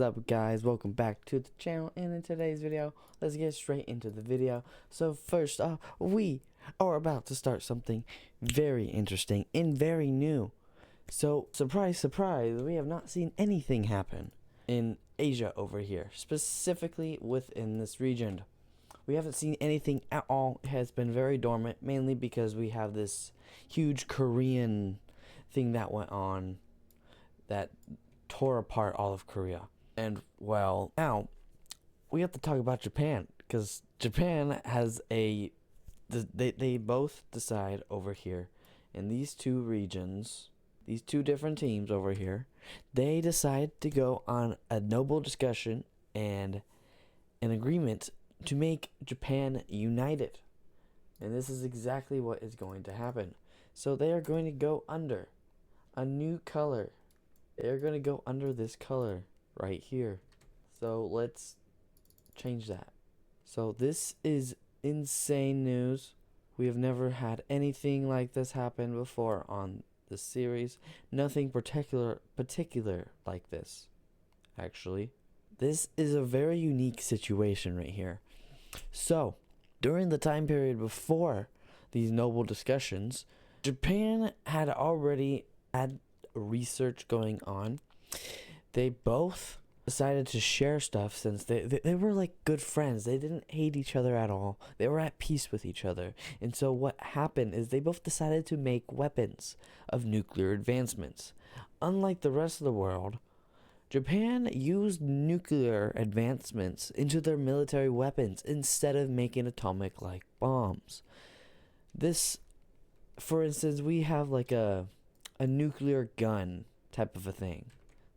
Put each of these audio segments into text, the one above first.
up, guys? Welcome back to the channel, and in today's video, let's get straight into the video. So first off, we are about to start something very interesting and very new. So surprise, surprise, we have not seen anything happen in Asia over here, specifically within this region. We haven't seen anything at all. It has been very dormant, mainly because we have this huge Korean thing that went on that tore apart all of Korea. And well, now we have to talk about Japan, because Japan has they both decide over here in these two regions, these two different teams over here, they decide to go on a noble discussion and an agreement to make Japan united. And this is exactly what is going to happen. So they are going to go under a new color. They're going to go under this color right here. So let's change that. So this is insane news. We have never had anything like this happen before on the series. Nothing particular like this, actually. This is a very unique situation right here. So during the time period before these noble discussions, Japan had already had research going on. They both decided to share stuff, since they were like good friends. They didn't hate each other at all. They were at peace with each other. And so what happened is they both decided to make weapons of nuclear advancements. Unlike the rest of the world, Japan used nuclear advancements into their military weapons instead of making atomic-like bombs. This, for instance, we have like a nuclear gun type of a thing.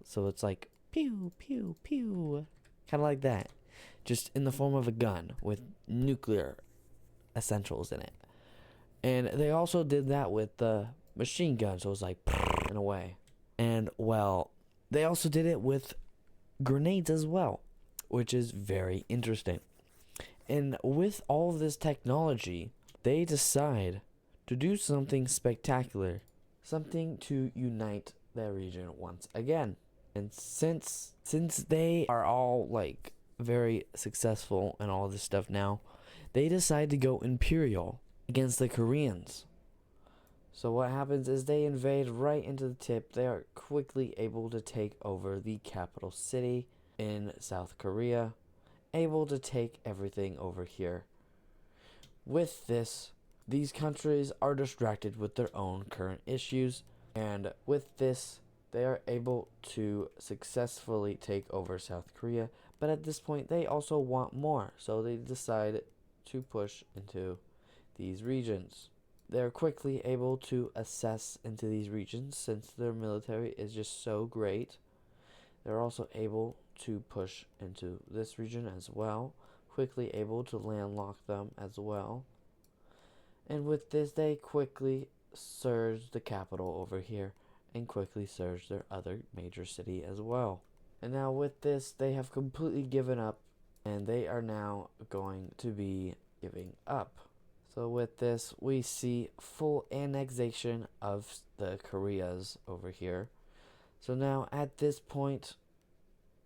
So it's like pew, pew, pew. Kind of like that. Just in the form of a gun with nuclear essentials in it. And they also did that with the machine gun. So it was like in a way. And well, they also did it with grenades as well, which is very interesting. And with all of this technology, they decide to do something spectacular. Something to unite their region once again. And since they are all like very successful and all this stuff now, they decide to go imperial against the Koreans. So what happens is they invade right into the tip. They are quickly able to take over the capital city in South Korea, able to take everything over here. With this, these countries are distracted with their own current issues, and with this, they are able to successfully take over South Korea. But at this point, they also want more, so they decide to push into these regions. They're quickly able to assess into these regions since their military is just so great. They're also able to push into this region as well, quickly able to landlock them as well. And with this, they quickly surge the capital over here and quickly surge their other major city as well. And now with this, they have completely given up, and they are now going to be giving up. So with this, we see full annexation of the Koreas over here. So now at this point,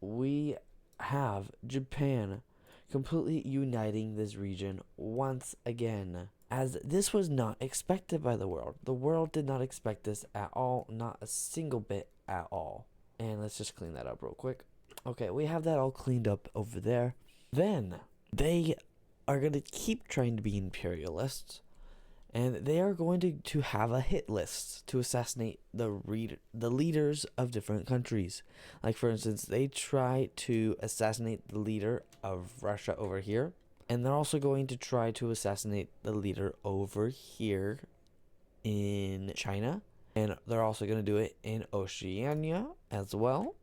we have Japan completely uniting this region once again, as this was not expected by the world. The world did not expect this at all, not a single bit at all. And let's just clean that up real quick. Okay, we have that all cleaned up over there. Then they are going to keep trying to be imperialists, and they are going to have a hit list to assassinate the leaders of different countries. Like for instance, they try to assassinate the leader of Russia over here, and they're also going to try to assassinate the leader over here in China, and they're also going to do it in Oceania as well.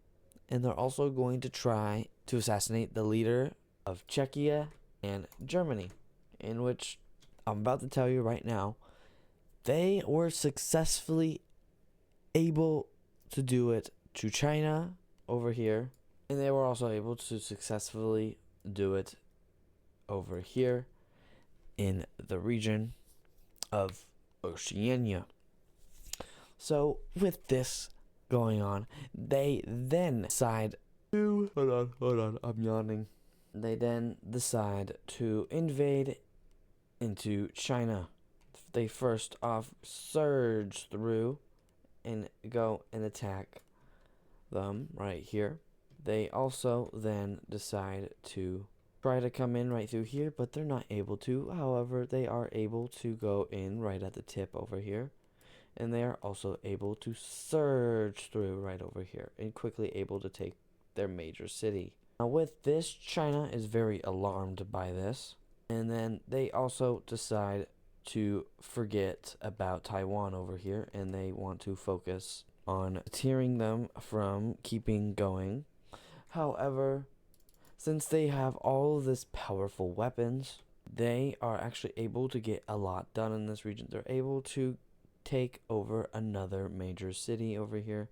And they're also going to try to assassinate the leader of Czechia and Germany, in which I'm about to tell you right now, they were successfully able to do it to China over here, and they were also able to successfully do it over here in the region of Oceania. So with this going on, they then decide Hold on, I'm yawning. They then decide to invade into China. They first off surge through and go and attack them right here. They also then decide to try to come in right through here, but they're not able to. However, they are able to go in right at the tip over here, and they are also able to surge through right over here and quickly able to take their major city. Now with this, China is very alarmed by this, and then they also decide to forget about Taiwan over here, and they want to focus on deterring them from keeping going. However, since they have all of this powerful weapons, they are actually able to get a lot done in this region. They're able to take over another major city over here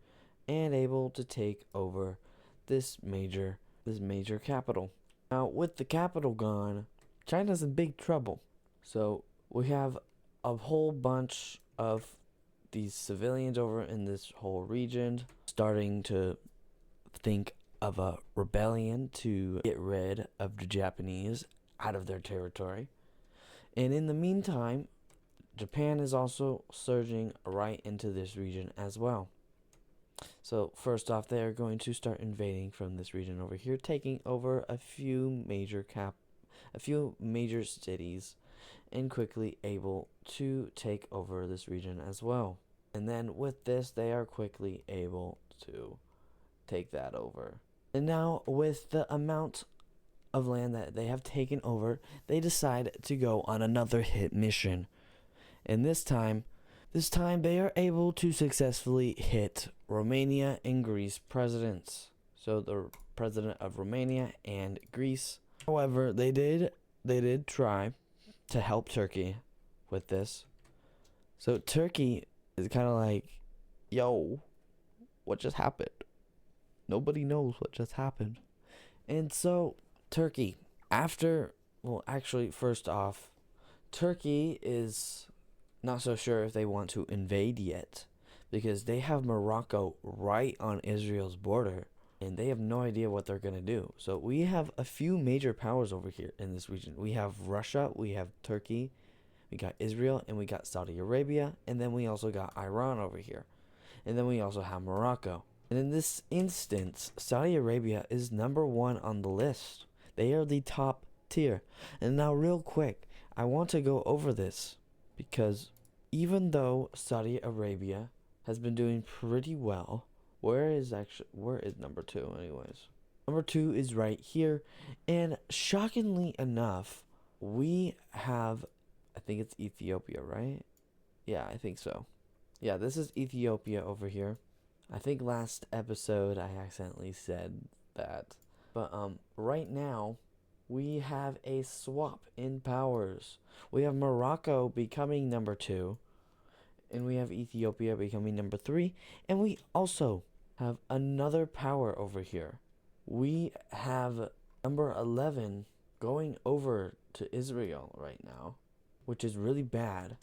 and able to take over this major capital. Now with the capital gone, China's in big trouble. So we have a whole bunch of these civilians over in this whole region starting to think of a rebellion to get rid of the Japanese out of their territory. And in the meantime, Japan is also surging right into this region as well. So first off, they are going to start invading from this region over here, taking over a few major cities, and quickly able to take over this region as well. And then with this, they are quickly able to take that over. And now with the amount of land that they have taken over, they decide to go on another hit mission. And this time they are able to successfully hit Romania and Greece presidents. So the president of Romania and Greece. However, they did try to help Turkey with this. So Turkey is kind of like, yo, what just happened? Nobody knows what just happened. And so Turkey, first off, Turkey is not so sure if they want to invade yet, because they have Morocco right on Israel's border, and they have no idea what they're going to do. So we have a few major powers over here in this region. We have Russia, we have Turkey, we got Israel, and we got Saudi Arabia, and then we also got Iran over here. And then we also have Morocco. And in this instance, Saudi Arabia is number 1 on the list. They are the top tier. And now real quick, I want to go over this, because even though Saudi Arabia has been doing pretty well, where is number 2 anyways? Number 2 is right here, and shockingly enough, we have, I think it's Ethiopia, right? Yeah, I think so. Yeah, this is Ethiopia over here. I think last episode I accidentally said that. But right now we have a swap in powers. We have Morocco becoming number 2, and we have Ethiopia becoming number 3, and we also have another power over here. We have number 11 going over to Israel right now, which is really bad.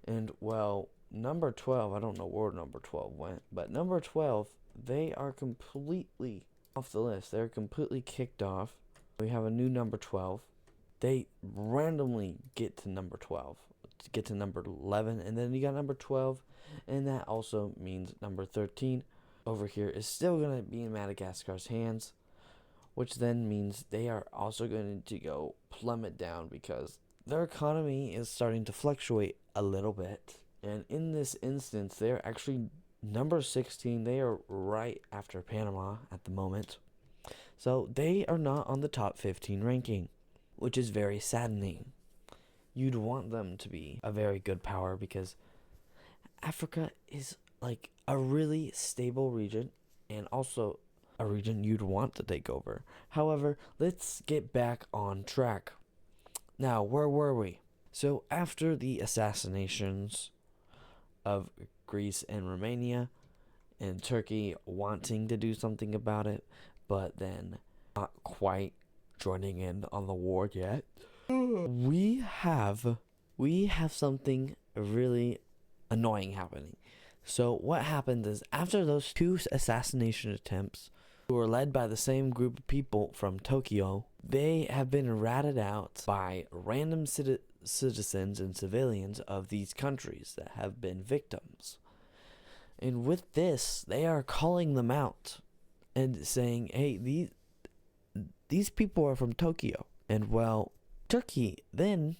And well, number 12, I don't know where number 12 went, but number 12, they are completely off the list. They're completely kicked off. We have a new number 12. They randomly get to number 12, to get to number 11, and then you got number 12, and that also means number 13 over here is still going to be in Madagascar's hands, which then means they are also going to go plummet down because their economy is starting to fluctuate a little bit. And in this instance, they're actually number 16. They are right after Panama at the moment. So they are not on the top 15 ranking, which is very saddening. You'd want them to be a very good power because Africa is like a really stable region and also a region you'd want to take over. However, let's get back on track. Now, where were we? So after the assassinations of Greece and Romania, and Turkey wanting to do something about it, but then not quite joining in on the war yet, we have something really annoying happening. So what happened is after those 2 assassination attempts who are led by the same group of people from Tokyo. They have been ratted out by random citizens and civilians of these countries that have been victims. And with this, they are calling them out and saying, hey, these people are from Tokyo. And well, Turkey then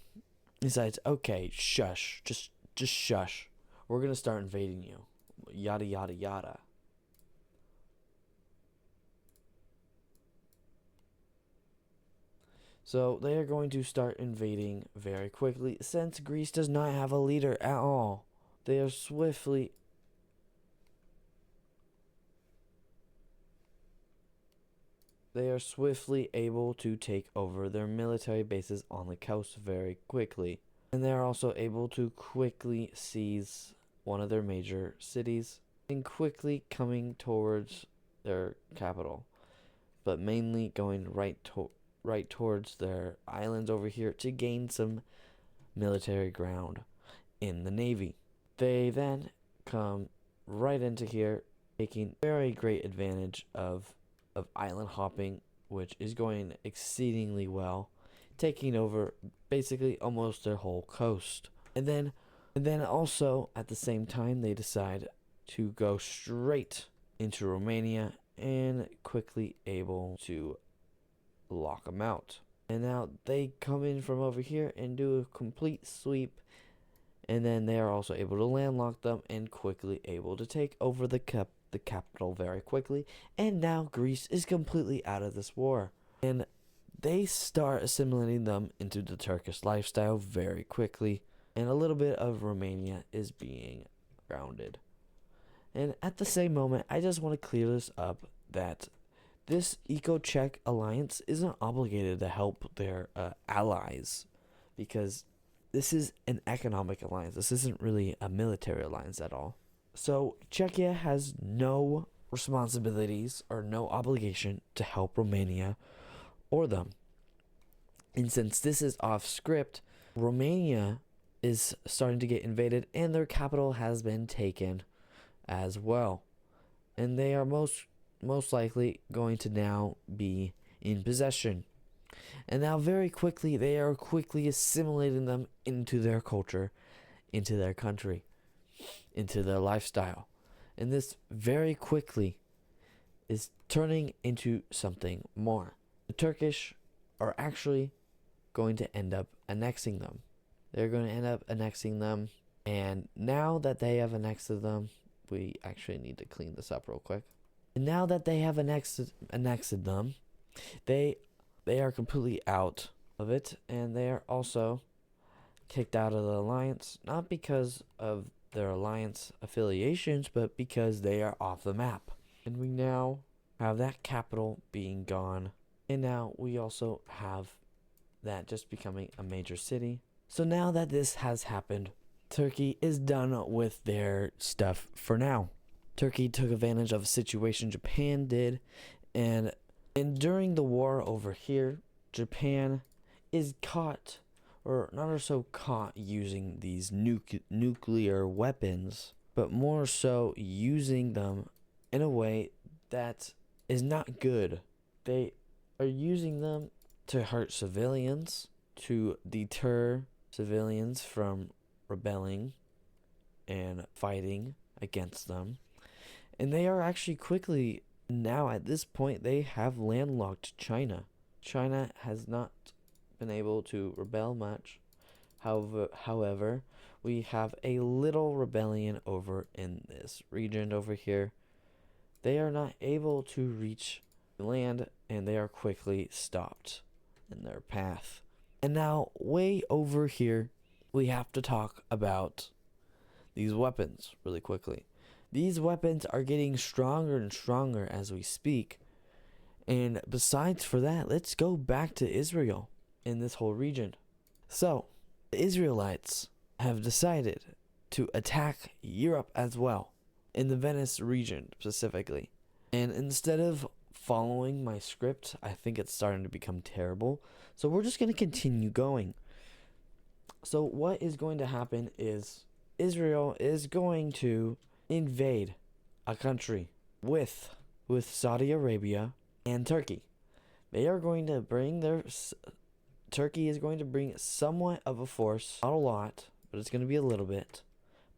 decides, okay, shush, just shush. We're going to start invading you. Yada, yada, yada. So they are going to start invading very quickly, since Greece does not have a leader at all. They are swiftly able to take over their military bases on the coast very quickly. And they are also able to quickly seize one of their major cities and quickly coming towards their capital, but mainly going right towards their islands over here to gain some military ground in the Navy. They then come right into here, taking very great advantage of island hopping, which is going exceedingly well, taking over basically almost their whole coast. And then also at the same time they decide to go straight into Romania and quickly able to lock them out. And now they come in from over here and do a complete sweep, and then they are also able to landlock them and quickly able to take over the capital very quickly. And now Greece is completely out of this war, and they start assimilating them into the Turkish lifestyle very quickly, and a little bit of Romania is being grounded. And at the same moment, I just want to clear this up, that this Eco-Czech alliance isn't obligated to help their allies, because this is an economic alliance. This isn't really a military alliance at all. So Czechia has no responsibilities or no obligation to help Romania or them. And since this is off script, Romania is starting to get invaded and their capital has been taken as well. And they are most likely going to now be in possession. And now very quickly they are quickly assimilating them into their culture, into their country, into their lifestyle. And this very quickly is turning into something more. The Turkish are actually going to end up annexing them. They're going to end up annexing them. And now that they have annexed them, we actually need to clean this up real quick. And now that they have annexed them, they are completely out of it, and they are also kicked out of the alliance, not because of their alliance affiliations, but because they are off the map. And we now have that capital being gone, and now we also have that just becoming a major city. So now that this has happened, Turkey is done with their stuff for now. Turkey took advantage of a situation Japan did, and during the war over here, Japan is caught, or not so caught, using these nuclear weapons, but more so using them in a way that is not good. They are using them to hurt civilians, to deter civilians from rebelling and fighting against them. And they are actually quickly, now at this point, they have landlocked China. China has not been able to rebel much. However, we have a little rebellion over in this region over here. They are not able to reach land, and they are quickly stopped in their path. And now, way over here, we have to talk about these weapons really quickly. These weapons are getting stronger and stronger as we speak. And besides for that, let's go back to Israel in this whole region. So, the Israelites have decided to attack Europe as well, in the Venice region specifically. And instead of following my script, I think it's starting to become terrible. So we're just going to continue going. So what is going to happen is Israel is going to invade a country with with Saudi Arabia and Turkey. They are going to bring Turkey is going to bring somewhat of a force, not a lot, but it's going to be a little bit,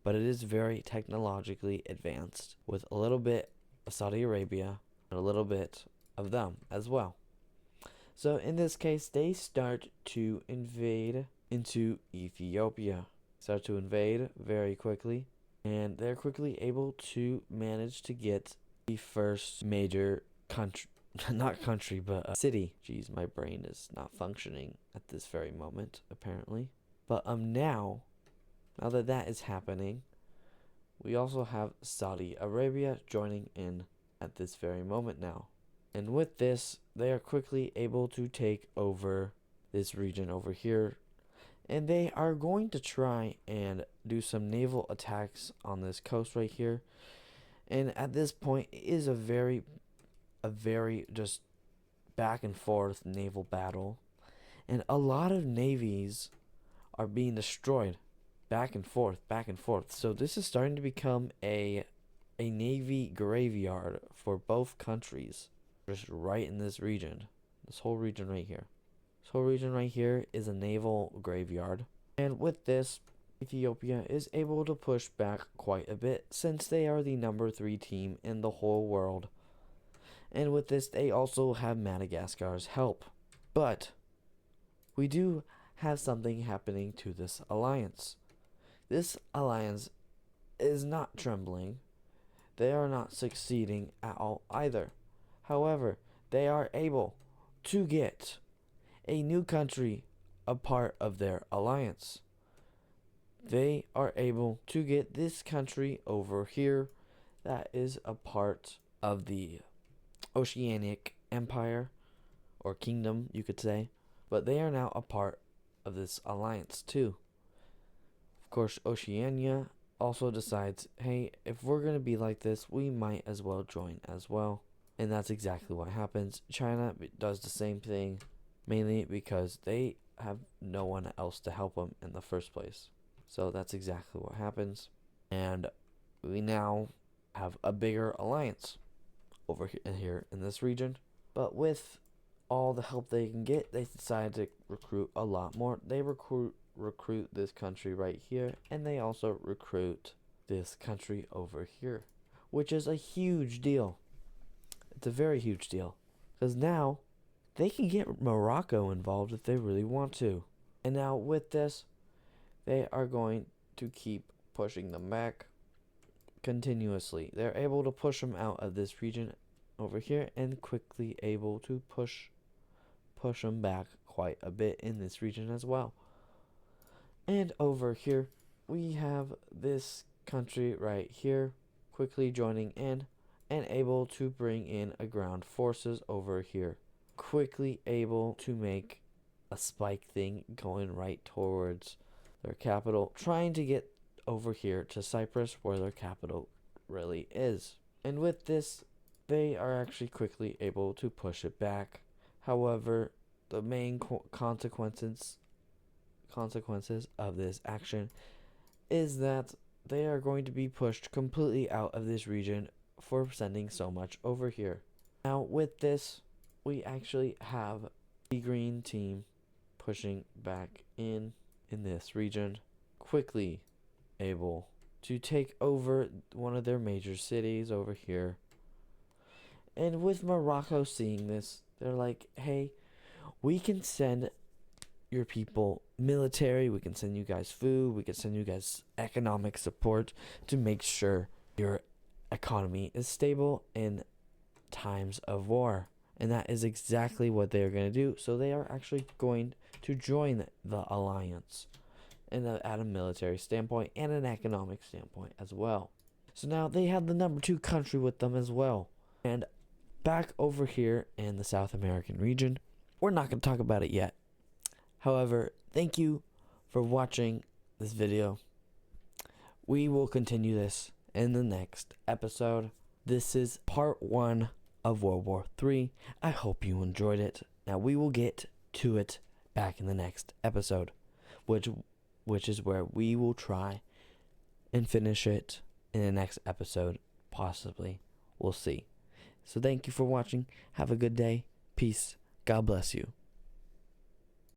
but it is very technologically advanced, with a little bit of Saudi Arabia and a little bit of them as well. So in this case, they start to invade into Ethiopia. Start to invade very quickly, and they're quickly able to manage to get the first major country, not country, but city. Jeez, my brain is not functioning at this very moment, apparently. But now that that is happening, we also have Saudi Arabia joining in at this very moment now. And with this, they are quickly able to take over this region over here. And they are going to try and do some naval attacks on this coast right here. And at this point, it is a very just back and forth naval battle. And a lot of navies are being destroyed back and forth, back and forth. So this is starting to become a navy graveyard for both countries. Just right in this region. This whole region right here. This whole region right here is a naval graveyard. And with this, Ethiopia is able to push back quite a bit since they are the number 3 team in the whole world. And with this, they also have Madagascar's help. But we do have something happening to this alliance. This alliance is not trembling. They are not succeeding at all either. However, they are able to get a new country a part of their alliance. They are able to get this country over here that is a part of the Oceanic Empire, or kingdom, you could say. But they are now a part of this alliance too. Of course, Oceania also decides, hey, if we're going to be like this, we might as well join as well. And that's exactly what happens. China does the same thing, mainly because they have no one else to help them in the first place. So that's exactly what happens. And we now have a bigger alliance over here in this region. But with all the help they can get, they decide to recruit a lot more. They recruit this country right here, and they also recruit this country over here, which is a huge deal. It's a very huge deal, because now they can get Morocco involved if they really want to. And now with this, they are going to keep pushing them back continuously. They're able to push them out of this region over here, and quickly able to push them back quite a bit in this region as well. And over here, we have this country right here quickly joining in and able to bring in a ground forces over here. Quickly able to make a spike thing going right towards their capital, trying to get over here to Cyprus where their capital really is. And with this, they are actually quickly able to push it back. However, the main consequences of this action is that they are going to be pushed completely out of this region for sending so much over here. Now with this, we actually have the green team pushing back in this region, quickly able to take over one of their major cities over here. And with Morocco seeing this, they're like, hey, we can send your people military, we can send you guys food, we can send you guys economic support to make sure your economy is stable in times of war. And that is exactly what they're going to do. So they are actually going to join the alliance at a military standpoint and an economic standpoint as well. So now they have the number 2 country with them as well. And back over here in the South American region, we're not going to talk about it yet. However, thank you for watching this video. We will continue this in the next episode. This is part 1 of World War III. I hope you enjoyed it. Now we will get to it back in the next episode, which is where we will try and finish it in the next episode, possibly. We'll see. So thank you for watching. Have a good day. Peace. God bless you.